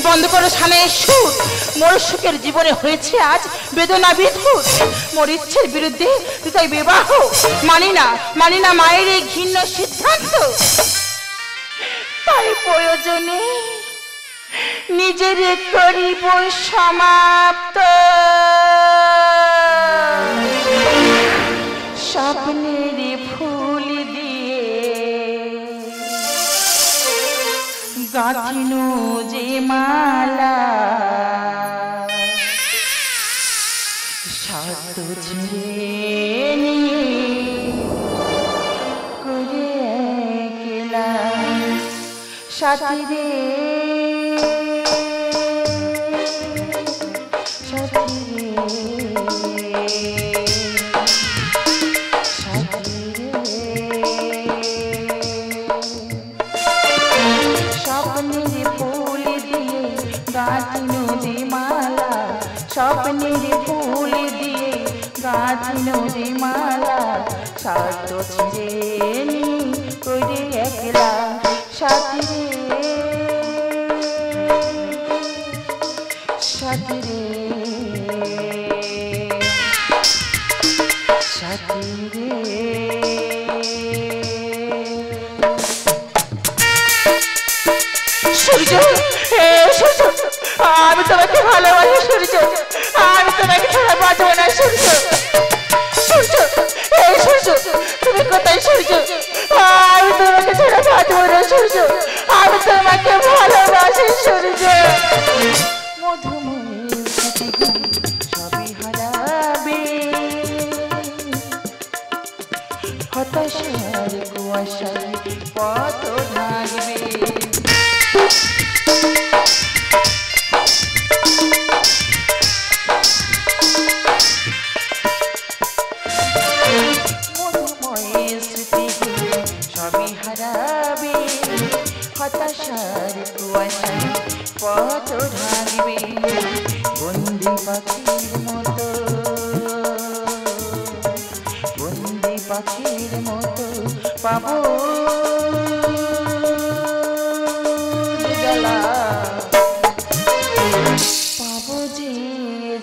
বন্ধ করো সানের সুর। মোর সুখের জীবনে হয়েছে আজ বেদনা বিধুর। মোর ইচ্ছের বিরুদ্ধে তাই বিবাহ মানি না মায়ের এই ঘৃণ্য সিদ্ধান্ত। তাই প্রয়োজনে নিজের করিব সমাপ্ত। স্বপ্নের ফুল দিয়ে গাঁথিনু যে মালা, শত ছিঁড়ে নিয়ে করে একলা সাথী রে স্বপ্নের ফুল দিয়ে গাঁথিনু যে মালা, স্বপ্নের ফুল দিয়ে গাঁথিনু যে মালা, শত ছিঁড়ে করে একলা সাথী রে সাথী রে সাথী রে। সূর্য, সূর্য, আমি তোমাকে ভালোবাসি সূর্য, আমি তোমাকে ছাড়া বাঁচব না সূর্য। সূর্য, সূর্য, তুমি কোথায় সূর্য? আমি তোমাকে ছাড়া বাঁচব না সূর্য, আমি তোমাকে ভালোবাসি সূর্য। মধুময় সবই হারাবে, হতাশার কুয়াশায় পথ ঢাকবে। মধুময় স্মৃতি সবই হারাবে, হতাশার কুয়াশায় পথ ঢাকবে। বন্দি পাখির মতো, বন্দি পাখির মতো পাবো জ্বালা, পাবো যে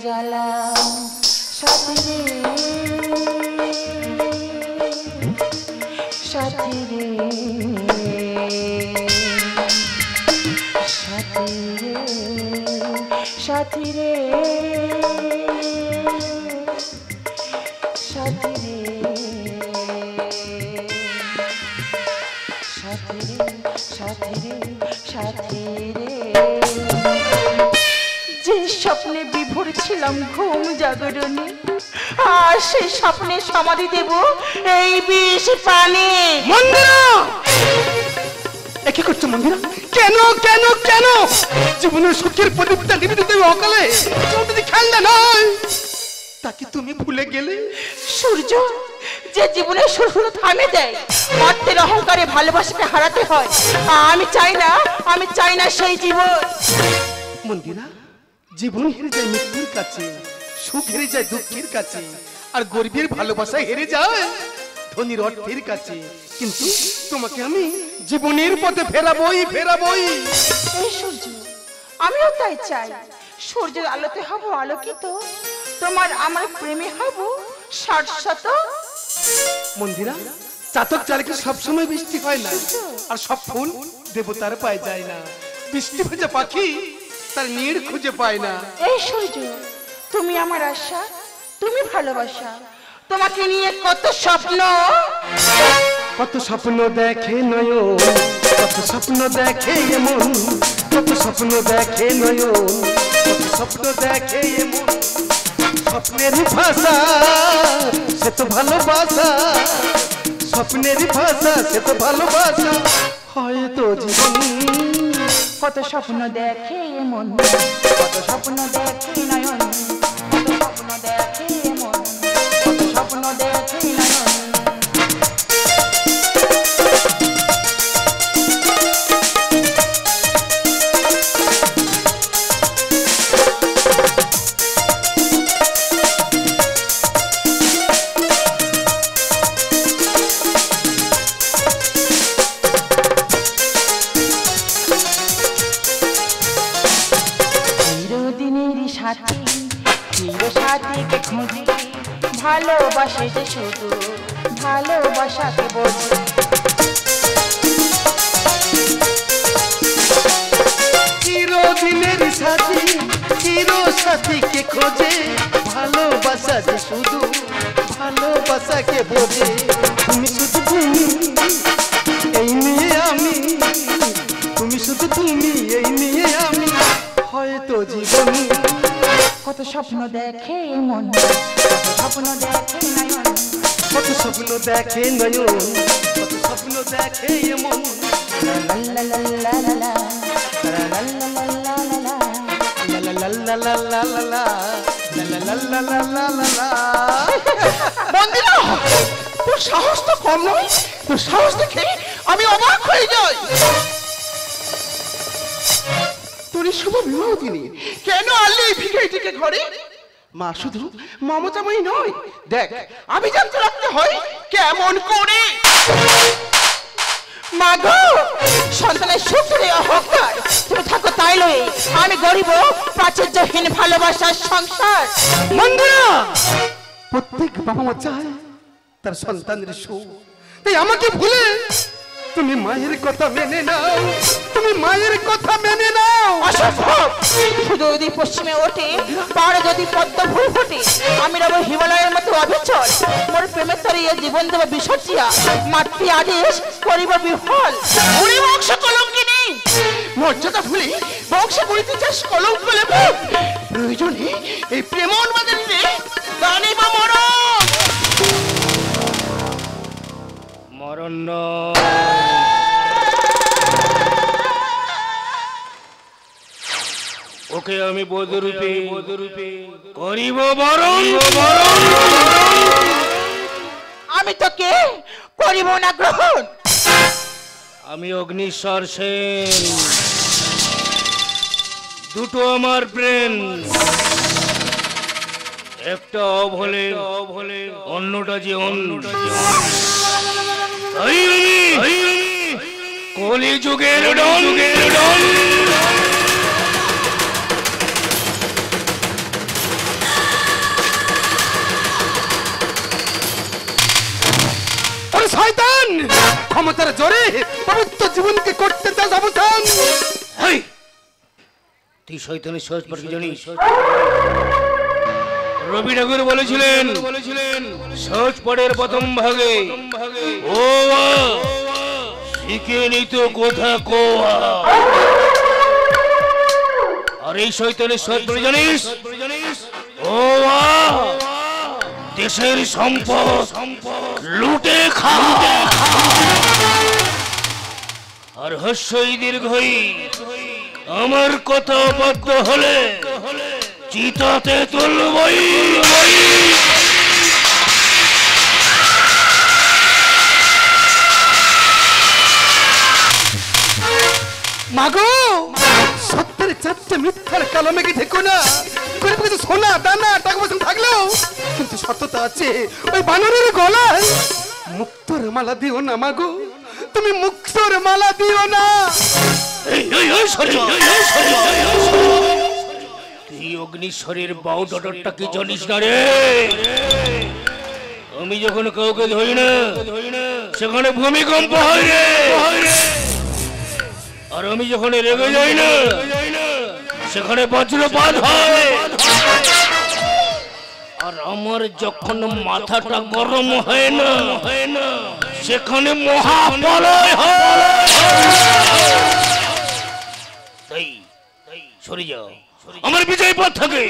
জ্বালা সাথী রে সাথী রে সাথী রে সাথী রে সাথী রে সাথী রে সাথী রে সাথী রে। যে স্বপ্নে বিভোর ছিলাম ঘুম জাগরণে, আর সেই স্বপ্নে সমাধি দেব এই বিষ পানি। মন্দিরা, কি করছো মন্দিরা? কেন কেন কেন জীবনের সুখের প্রদীপটা নিভিতে দেবে অকালে? যদি খেলনা নয় তাকে তুমি ভুলে গেলে। সূর্য, যে জীবনের সুর থামে দেয়, অর্থের অহংকারে ভালোবাসাকে হারাতে হয়। আমি চাই না সেই জীবন। মন্দিরা, জীবন হেরে যায় মৃত্যুর কাছে, সুখ হেরে যায় দুঃখের কাছে, আর গরিবের ভালোবাসা হেরে যায় ধনীর অর্থের কাছে। কিন্তু তোমাকে আমি জীবনের পথে ফেরাবই ফেরাবই। এই সূর্য, আমিও তাই চাই। সূর্যের আলোতে হব আলোকিত, তোমার আমার প্রেমে হব শাশ্বত। মন্দিরা, চাতক চারিকে সবসময় বৃষ্টি হয় না, আর সব ফুল দেবতার পায়ে যায় না। বৃষ্টি ভেজা পাখি তার নীড় খুঁজে পায় না। এই সূর্য, তুমি আমার আশা, তুমি ভালোবাসা, তোমাকে নিয়ে কত স্বপ্ন, কত স্বপ্ন দেখে নয়ন, কত স্বপ্ন দেখে এমন, কত স্বপ্ন দেখে নয়ন, কত স্বপ্ন দেখে এমন। স্বপ্নের ভাষা সে তো ভালোবাসা, স্বপ্নের ভাষা সে তো ভালোবাসা, হয়তো জীবন। কত স্বপ্ন দেখে মন, কত স্বপ্ন দেখে নয়ন, কত স্বপ্ন দেখে মন, কত স্বপ্ন দেখে নয়ন। ভালোবাসে যে শুধু ভালোবাসাকে বোঝে। চিরদিনের সাথী চির সাথীকে খোঁজে, ভালোবাসা যে শুধু ভালোবাসাকে বোঝে। তুমি শুধু তুমি এই নিয়ে আমি, তুমি শুধু তুমি এই নিয়ে আমি, হয়তো জীবন। কত স্বপ্ন দেখে মন, কত স্বপ্ন দেখে নয়ন, কত স্বপ্ন দেখে নয়ন, কত স্বপ্ন দেখে মন। লা লা লা লা লা মন্দিরা, তোর সাহস তো কম নয়, তোর সাহস দেখে আমি অবাক হয়ে যাই। তোর শুভ বিবাহ দিনে কেন আনলি এই ভিখারিটিকে ঘরে? মা শুধু মমতাময়ী নয়, দেখ আমি জানতে রাখতে হয় কেমন করে। মাগো, সন্তানের সুখ দেওয়া অহংকার, তুমি থাকো তাই লয়ে আমি গরিব প্রাচুর্যহীন ভালোবাসার সংসার। মন্দিরা, প্রত্যেক বাবা মা চায় তার সন্তানের সুখ, তাই আমাকে ভুলে তুমি মায়ের কথা মেনে নাও, তুমি মায়ের কথা মেনে নাও। অসম্ভব, শুধু যদি পশ্চিমে ওঠে পাড়ে যদি পদ্ম ফুল ফোটে, আমি রব হিমালয়ের মতো অবিচল। মোর প্রেমের তরে এ জীবন দেব বিসর্জিয়া, মাতৃ আদেশ করিব বিফল। ওরে বংশ কলঙ্কিনী, মর্যাদা ভুলে বংশ করিতে চাস কলঙ্ক লেপে। প্রয়োজনে এই প্রেমন বাজারিতে দানে বা মরণ। মরণ ওকে আমি বধূরূপে করিব বরণ। আমি তোকে করিব না গ্রহণ। আমি অগ্নিশ্বর সেন, দুটো আমার প্রেম, একটা অভলে অন্যটা যে অন্যটা কলি যুগের ডন। শয়তান, ক্ষমতার জোরে পবিত্র জীবনকে করতে চাস অবসান। তুই শয়তানের সহজ পার কি জানিস? রবি ঠাকুর বলেছিলেন সহজ পাঠের প্রথম ভাগে ও শিখে নিত কোথা কোয়া। আর এই শয়তানের সহজ পার জানিস? ও দেশের সম্পদ লুটে খা। আর হস্যই দীর্ঘই আমার কথা বদ্ধ হলে চিতাতে তুলবই। মাগো, সত্যের চারটে মিথ্যার কালো মেঘে ঢেকো না। গরিব কিছু সোনা দানা টাকা পয়সা থাকলেও কিন্তু সত্যতা আছে ওই বানরের গলায়। মুক্তর মালা দিও না মাগো, তুমি মুক্তর মালা দিও না। তুই অগ্নিশ্বরের বাউ ডটরটা কি জানিস না রে? আমি যখন কাউকে ধরি না সেখানে ভূমিকম্প হয় রে, আর আমি যখন রেগে যাই না সেখানে বজ্রপাত হয়। আর আমার যখন মাথাটা গরম হয় না সেখানে মহাপ্রলয় হয়। তাই সরে যাও, আমার বিজয় পথ থাকে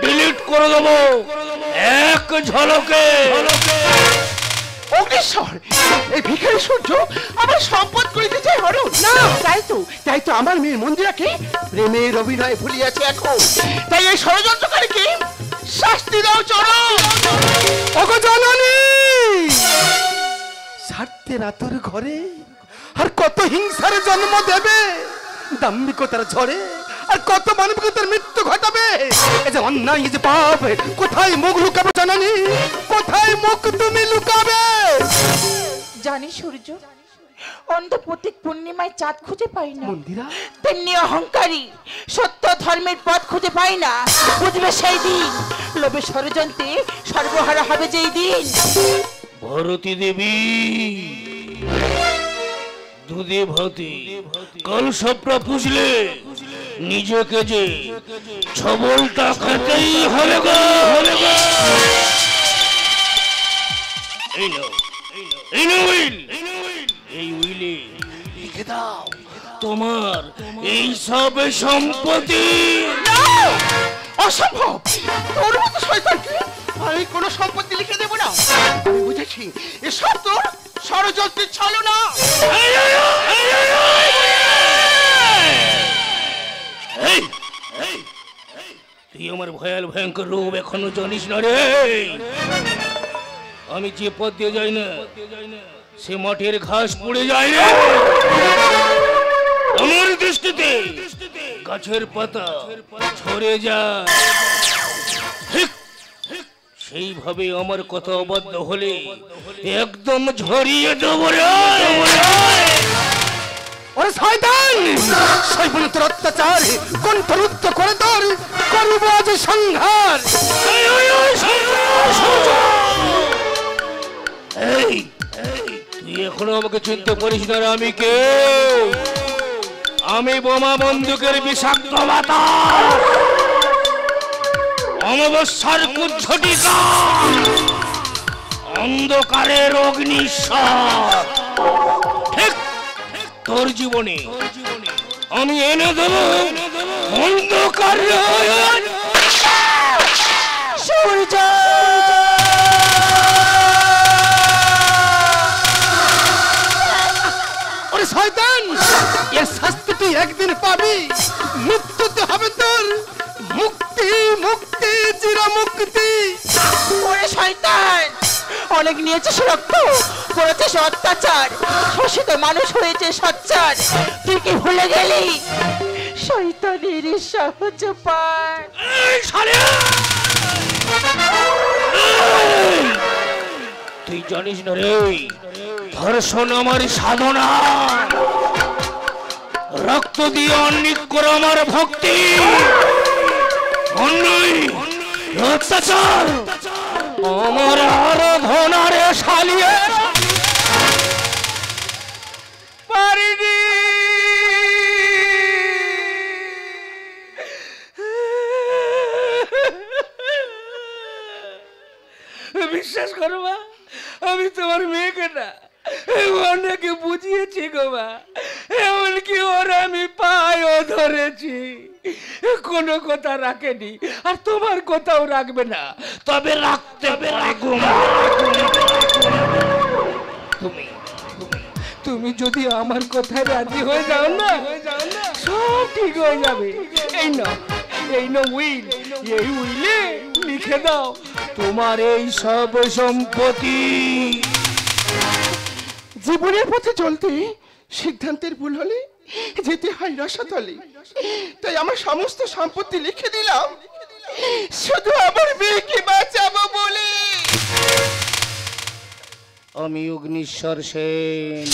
ডিলিট করে দেবো এক ঝলকে। অগ্নিশ্বর, এই ভিখারি সূর্য আমার সম্পদ করিতে চাই হরণ না। তাই তো আমার মেয়ে মন্দিরাকে প্রেমের অভিনয় ভুলিয়াছে এখন। তাই এই ষড়যন্ত্রকারীকে শাস্তি দাও চরণ। ওগো জননী, স্বার্থের আতর ঘরে আর কত হিংসার জন্ম দেবে, দাম্ভিকতার ঝড়ে আর কত মানবিকতার মৃত্যু ঘটাবে। এই যে অন্যায়, এই যে পাপ, কোথায় মুখ লুকাবে জননী? কোথায় মুখ তুমি লুকাবে? জানি সূর্য, অন্ধ প্রত্যেক পূর্ণিমায় চাঁদ খুঁজে পাই না, মন্দিরা তেমনি অহংকারী সত্য ধর্মের পথ খুঁজে পাই না। বুঝবে সেই দিন, লোভে ষড়যন্ত্রে সর্বহারা হবে যেই দিন। ভারতী দেবী, দুধে ভাতে কাল সবটা পুষলে নিজেকে যে ছবলটা খেতেই হবে গো। এই নাও, এই নাও উইল, এই উইলে লিখে দাও তোমার এই সব সম্পত্তি। অসম্ভব, তোর মতো শয়তানকে আমি কোনো সম্পত্তি লিখে দেব না। আমি বুঝেছি এসব তোর ষড়যন্ত্রের ছলনা। তুই আমার ভয়াল ভয়ঙ্কর রূপ এখনো জানিস না রে। আমি যে পথ দিয়ে যাই না সে মাঠের ঘাস পড়ে যায় রে। আমার দৃষ্টিতে গাছের পাতা ঝরে যায়, ঠিক সেইভাবে আমার কথা অবাধ্য হলে একদম ঝরিয়ে দেবো রে। ওরে শয়তান, শৈবনের তোর অত্যাচার কণ্ঠরুদ্ধ করে তোর করব আজ সংহার। এই তুই এখনো আমাকে চিনতে পারিস না রে? আমি কে? আমি বোমা বন্দুকের বিষাক্ত বাতাস, অমাবস্যার কুজ্ঝটিকা, অন্ধকারের অগ্নিশ্বর। ঠিক তোর জীবনে আমি এনে দেব অন্ধকার। সূর্য ওরে শয়তান, এর শাস্তি তুই একদিন পাবি। মৃত্যুতে হবে তোর মুক্তি, মুক্তি, চিরমুক্তি। ওরে শয়তান, অনেক নিয়েছিস রক্ত, করেছিস অত্যাচার, শোষিত মানুষ হয়েছে সচ্চার। তুই কি ভুলে গেলি শয়তানের সহজ পার? তুই জানিস না রে, ধর্ষণ আমার সাধনা, রক্ত দিয়ে অন্নিক করে আমার ভক্তি, অন্যায় অত্যাচার আমার আরাধনা রে শালিয়ে পারিনি। বিশ্বাস করো মা, আমি তোমার মেয়েকে না অনেকে বুঝিয়েছি গো মা, এমনকি ওর আমি পায়ও ধরেছি, কোনো কথা রাখেনি আর তোমার কথাও রাখবে না। তবে রাখতে পারে গো মা। তুমি যদি আমার কথায় রাজি হয়ে যাও না, সব ঠিক হয়ে যাবে। এই না, এই না উইল, এই উইলে লিখে দাও তোমার এই সব সম্পত্তি। জীবনের পথে চলতে সিদ্ধান্তের ভুল হলে যেতে হয় রসাতলে। তাই আমার সমস্ত সম্পত্তি লিখে দিলাম, শুধু আমার মেয়েকে বাঁচাবো বলে। আমি অগ্নিশ্বর সেন,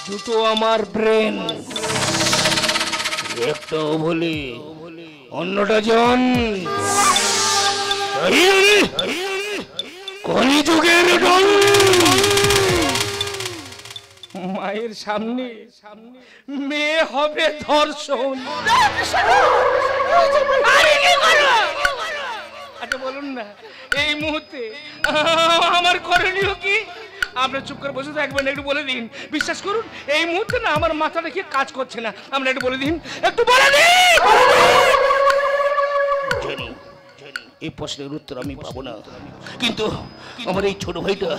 দুটো আমার ব্রেন, একটাও বলে অন্যটা জন। কলিযুগের ডন, মায়ের সামনে মেয়ে হবে ধর্ষণ। আচ্ছা বলুন না, এই মুহূর্তে আমার করণীয় কি? আপনার চুপ করে বসে থাকবেন, একটু বলে দিন। বিশ্বাস করুন এই মুহূর্তে না আমার মাথাটা কি কাজ করছে না। আমরা একটু বলে দিন, একটু বলে দিন। জানি এই প্রশ্নের উত্তর আমি পাবো না, কিন্তু আমার এই ছোট ভাইটা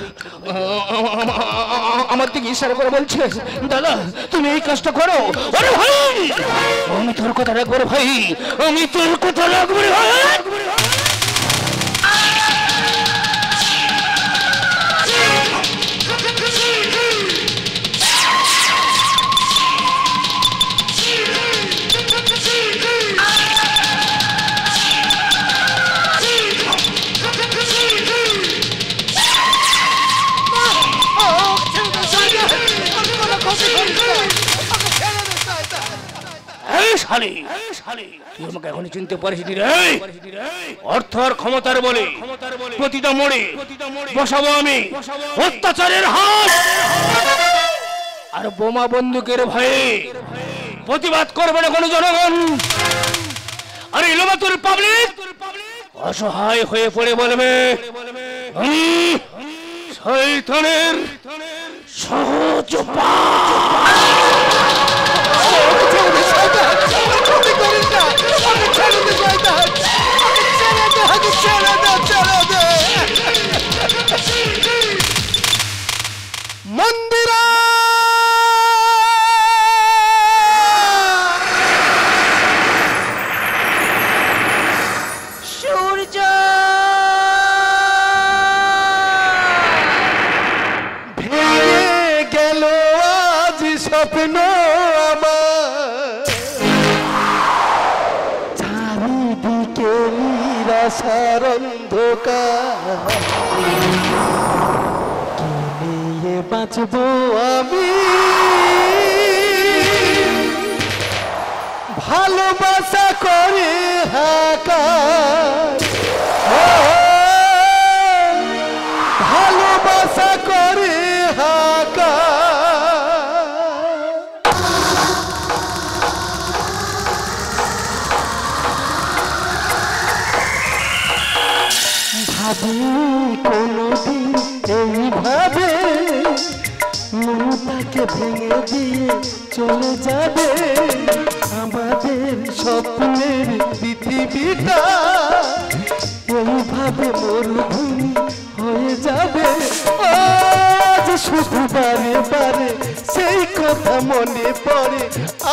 আমার দিকে ইশারা করে বলছে, দাদা তুমি এই কাজটা করো। আরে ভাই, আমি তোর কথা রাখবো রে ভাই, আমি তোর কথা রাখবো রে ভাই। তুই আমাকে এখনই চিনতে পারিসনি রে? অর্থ আর ক্ষমতার বলে প্রতিটা মোড়ে বসাবো আমি অত্যাচারের হাত, আর বোমা বন্দুকের ভয়ে প্রতিবাদ করবে না কোনো জনগণ। আর ইলামাতুল পাবলিক অসহায় হয়ে পড়ে বলবে আমি শয়তানের সহজ মন্দিরা সূর্য ভেঙে গেল আজ স্বপ্ন আমার, চারিদিকে নিরাশার অন্ধকার, কি নিয়ে বাঁচবো আমি? ভালোবাসা করে হাকার, ভালোবাসা করে হাকার, ভাবি কোনদিন এইভাবে মনটাকে ভেঙে দিয়ে চলে যাবে, আমাদের স্বপ্নের পৃথিবীটা এইভাবে মরুভূমি হয়ে যাবে। আজ শুধু বারে বারে সেই কথা মনে পড়ে,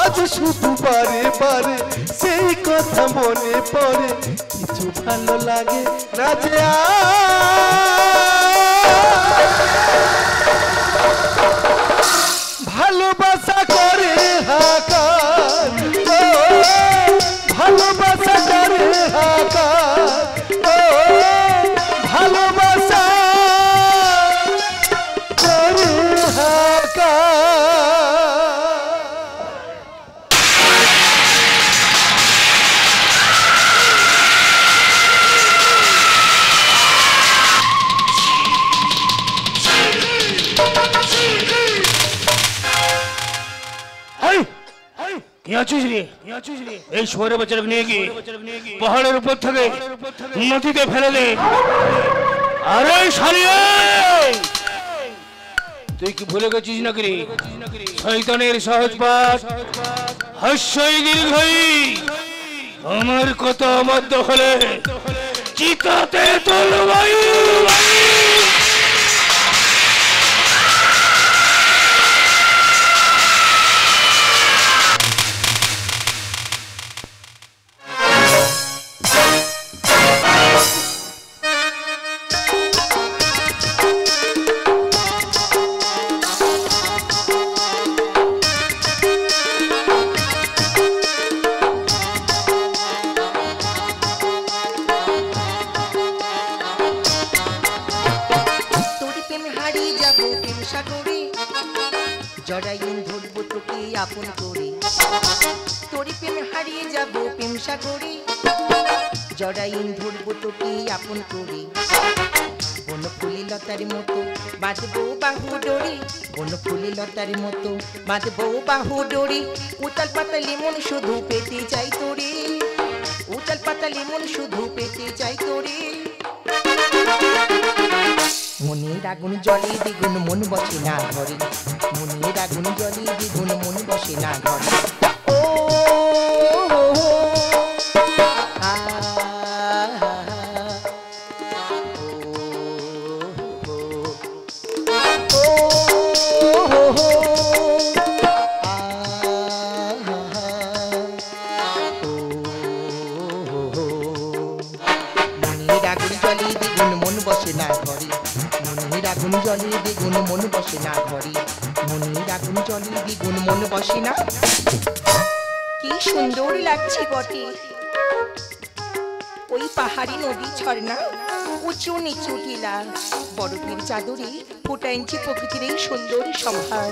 আজ শুধু বারে বারে সেই কথা মনে পড়ে, কিছু ভালো লাগে না যে ভালোবাসা করে হাকার, ভালোবাসা করে হাকার, ভালোবাসা করে হাকার। কে আছিস রে? এই শহরে বাচ্চাকে নিয়ে গিয়ে পাহাড়ের উপর থেকে নদীতে ফেলে দে। আরে শালিয়া, তুই কি ভুলে গেছিস নাকি রে? শয়তানের সহজ পাঠ হাস্যই দীর্ঘই, আমার কথা অবাধ্য হলে চিতাতে তোল বায়ু। জড়াইন ধরবো তোকে আপন করে, তোরে প্রেমে হারিয়ে যাব প্রেম সাগরে, জড়াইন ধরবো তোকে আপন করে, বনফুলি লতার মতো বাঁধবো বাহু ডোরি, বনফুলি লতার মতো বাঁধবো বাহু ডোরি, উতাল পাতালে মন শুধু পেতে চাই তোরে, উতাল পাতালে মন শুধু পেতে চাই তোরে, মনের আগুন জলে দ্বিগুণ মন বসে না ঘরে, মনের আগুন জলে দ্বিগুণ মন বসে না ঘরে। ও মনের আগুন জলে দ্বিগুণ মন বসে না ঘরে, মনের আগুন জলে দ্বিগুণ মন বসে না ঘরে, মনের আগুন জলে দ্বিগুণ মন বসে না। কি সুন্দর লাগছে বটে ওই পাহাড়ি নদী ঝর্ণা, উঁচু নিচু টিলা, বরফের চাদরে ফোটাইছে প্রকৃতির এই সুন্দর সম্ভার।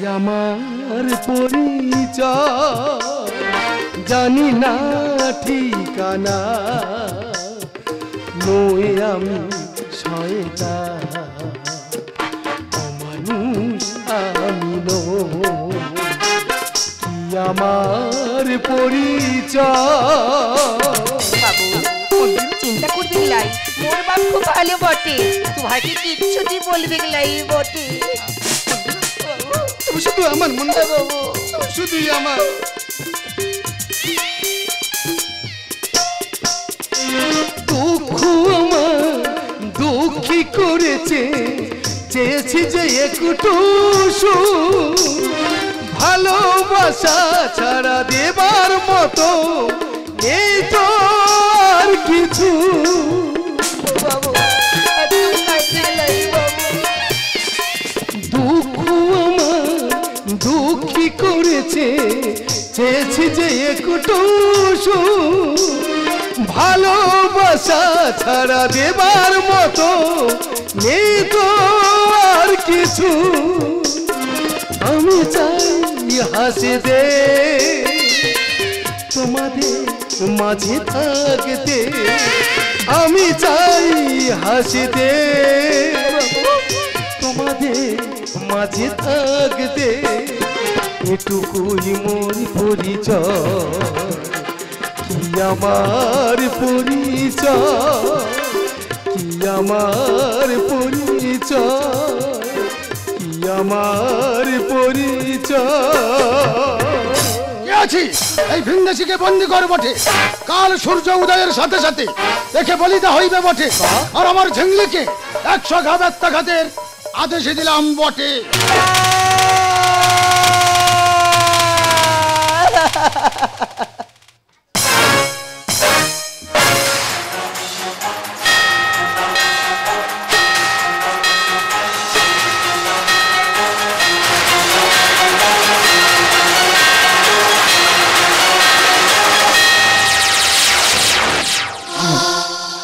আমার পরিচয় জানি না ঠিকানা নই আমি শয়তান অমানুষ আমি নই কি আমার পরিচয় বাবু চিন্তা করবি লাই মোর বাপ খুব ভালো বটে তোমাকে কিচ্ছুটি বলবি লাই বটে তুমি শুধু আমার মনে বাবু শুধুই আমার দুঃখ আমার দুঃখী করেছে চেয়েছি যে একটু ভালোবাসা ছাড়া দেবার মতো এই তো আর কিছু বাবু একদম কাটবে লাই বাবু দুঃখ আমার দুঃখী করেছে চেয়েছি যে একটু ভালোবাসা ছাড়া দেবার মতো নেই তো আর কিছু আমি চাই হাসি দে তোমাদের মাঝে থাকতে আমি চাই হাসি দে তোমাদের মাঝে থাকতে এটুকুই মোর পরিচয় কি আমার পরিচয় কি আমার পরিচয় কি আমার পরিচয় আছিস এই ভিন্দেশিকে বন্দি কর বটে কাল সূর্য উদয়ের সাথে সাথে দেখে বলিতে হইবে বটে আর আমার ঝিংলিকে 100 ঘা বেত্তাঘাতের আদেশ দিলাম বটে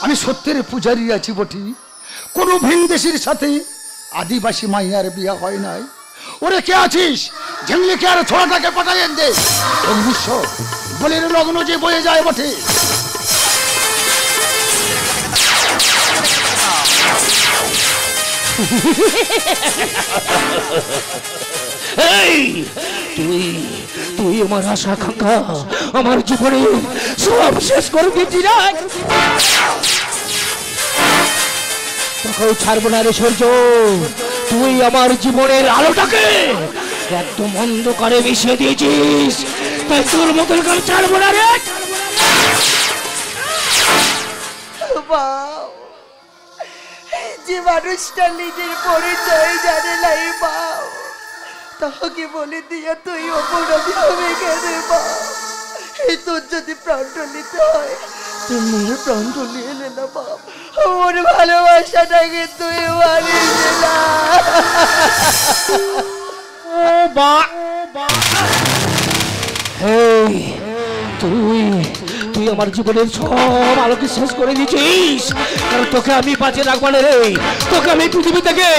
আমি সত্যের পূজারি আছি বটি কোন ভিনদেশীর সাথে আদিবাসী মাইয়ার বিয়া হয় নাই ওরে কে আছিস ঝিংলিকে আর ছোড়াটাকে পাঠাইয়েন দে অবশ্য বলির লগ্ন যে বয়ে যায় বটে তুই আমার আশা আকাঙ্ক্ষা আমার জীবনে সব শেষ করে দিয়েছি না তোকেও ছাড়বো না রে সূর্য তুই আমার জীবনের আলোটাকে একদম অন্ধকারে মিশিয়ে দিয়েছিস তাই তোর মতন কাল ছাড়বো না রে যে মানুষটা নিজের পরিচয় জানে নাই বাপ তাকে বলে দিয়া তুই অপরাধী হবে কেন বাপ এই তোর যদি প্রাণটা নিতে হয় তুই নিজের প্রাণটা নিয়ে নে না বাপ আমার ভালোবাসাটাকে তুই মারিস না তুই আমার জীবনের সব আলোকে শেষ করে দিয়েছিস কারণ তোকে আমি বাঁচিয়ে রাখবো না রে তোকে আমি পৃথিবী থেকে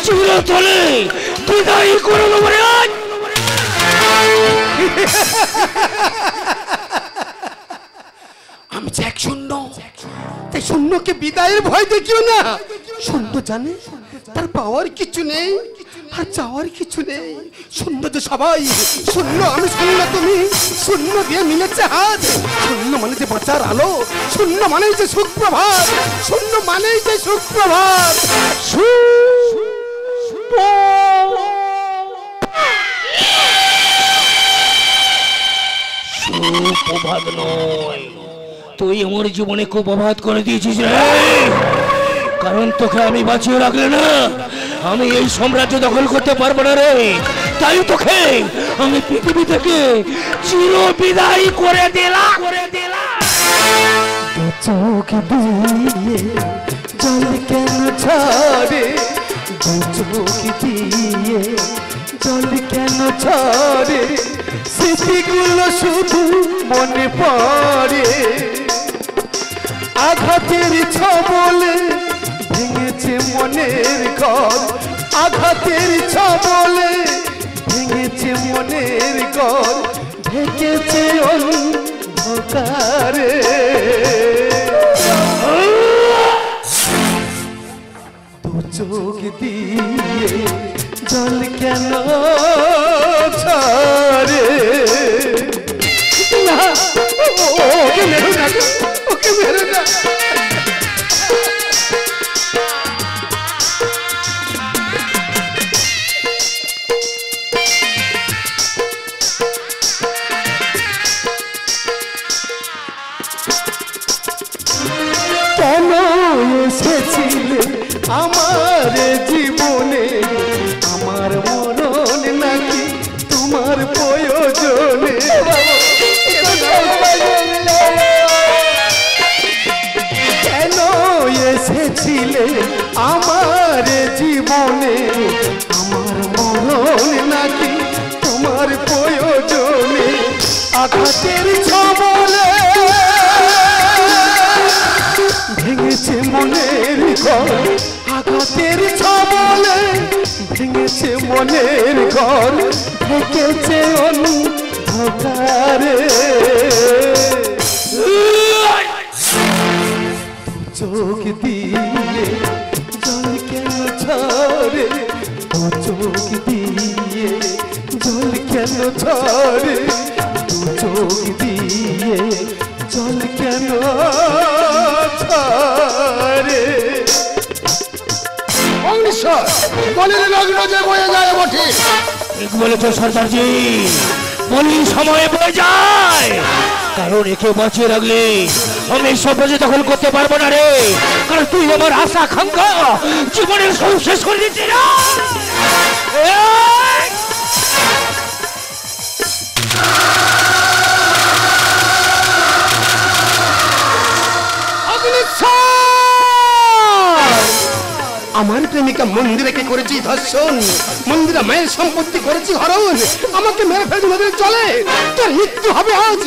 চিরতরে বিদায় করে দেবো রে আমি যে এক শূন্য তাই শূন্যকে বিদায়ের ভয় দেখিও না শূন্য জানে তার পাওয়ার কিছু নেই আর চাওয়ার কিছু নেই শূন্য যে সবাই শূন্য আমি শূন্য তুমি শূন্য দিয়ে মিলেছে হাত শূন্য মানে যে বাঁচার আলো শূন্য মানেই যে সুপ্রভাত শূন্য মানেই যে সুপ্রভাত সুপ্রভাত নয় তুই আমার জীবনে খুব অবাধ করে দিয়েছিস রে কারণ তোকে আমি বাঁচিয়ে রাখলে না আমি এই সাম্রাজ্য দখল করতে পারবো না রে তাই তোকে আমি পৃথিবী থেকে চির বিদায় করে দিলাম চোখ দিয়ে জল কেন ছাড়ে চোখ দিয়ে জল কেন ছাড়ে স্মৃতিগুলো শুধু মনে পড়ে আঘাতের ছবলে ভেঙেছে মনের ঘর আঘাতের ছবলে মনের ঘর ঢেকেছে অন্ধকারে। দু চোখ দিয়ে জল কেন ঝরে? না, ওকে মেরো না, ওকে মেরো না। কেন এসেছিলে আমার জীবনে? আমার মরণ নাকি তোমার প্রয়োজনে? কেন এসেছিলে আমার জীবনে? আমার মরণ নাকি তোমার প্রয়োজনে? আঘাতের ছবলে ভেঙেছে মনের ঘর, আঘাতের ছবলে ভেঙেছে মনের ঘর, ঢেকেছে অন্ধকারে। চোখ দিয়ে জল কেন ঝরে? চোখ দিয়ে জল কেন ঝরে? চোখ দিয়ে জল কেন ঝরে? অগ্নিশ্বর বলির লগ্ন যে বয়ে যায় বটে। ঠিক বলেছ সর্দারজি, বলি সময় বয়ে যায়, কারণ একে বাঁচিয়ে রাখলে আমি সভ্যজি দখল করতে পারবো না রে। কারণ তুই আমার আশা আকাঙ্ক্ষা জীবনের সব শেষ করে দিচ্ছি না। আমার প্রেমিকা মন্দিরকে করেছি ধর্ষণ, মন্দিরা মায়ের সম্পত্তি করেছি হরণ। আমাকে মেরে ফেলতে নদীর চলে, তোর মৃত্যু হবে আজ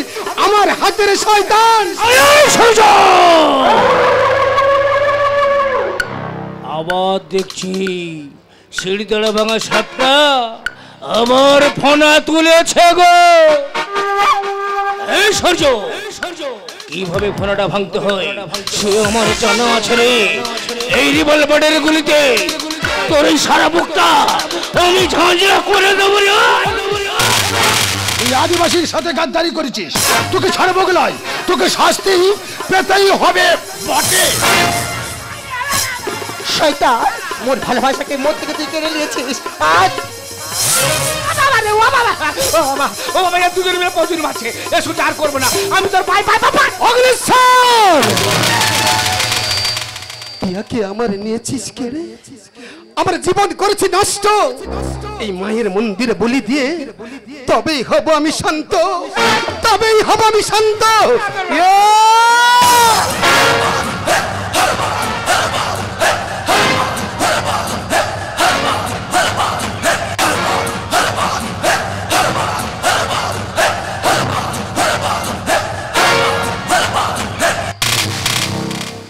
আমার হাতের শয়তান। আবার দেখছি সিঁড়ি তলা ভাঙা সাপটা আমার ফোনা তুলেছে গো। এই সূর্য, কিভাবে ফোনাটা ভাঙতে হয় সে আমার জানা আছে রে। এই রিভলভারের গুলিতে তোর এই সারা বুকটা আমি ঝাঁঝরা করে দেবো রে। এই আদিবাসীর সাথে গাদ্দারি করেছিস, তোকে ছাড়বো গেলাই, তোকে শাস্তি পেতেই হবে বটে। শয়তান, মোর ভালোবাসাকে মোর থেকে তুই কেড়ে নিয়েছিস। আজ দুজনে মিলে প্রচুর মারছে, এসব চার করবো না আমি তোর পাই পাই পাই। অগ্নিশ্বর, ইয়াকে আমার নিয়েছিস কেড়ে, আমার জীবন করেছি নষ্ট। এই মায়ের মন্দিরে বলি দিয়ে তবেই হব আমি শান্ত, তবেই হব আমি শান্ত।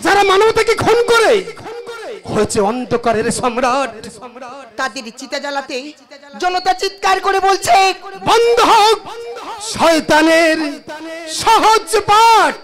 যারা মানবতাকে খুন করে হয়েছে অন্ধকারের সম্রাট। তাদের চিতা জ্বালাতে জনতা চিৎকার করে বলছে, বন্ধ হোক শয়তানের সহজ পাঠ।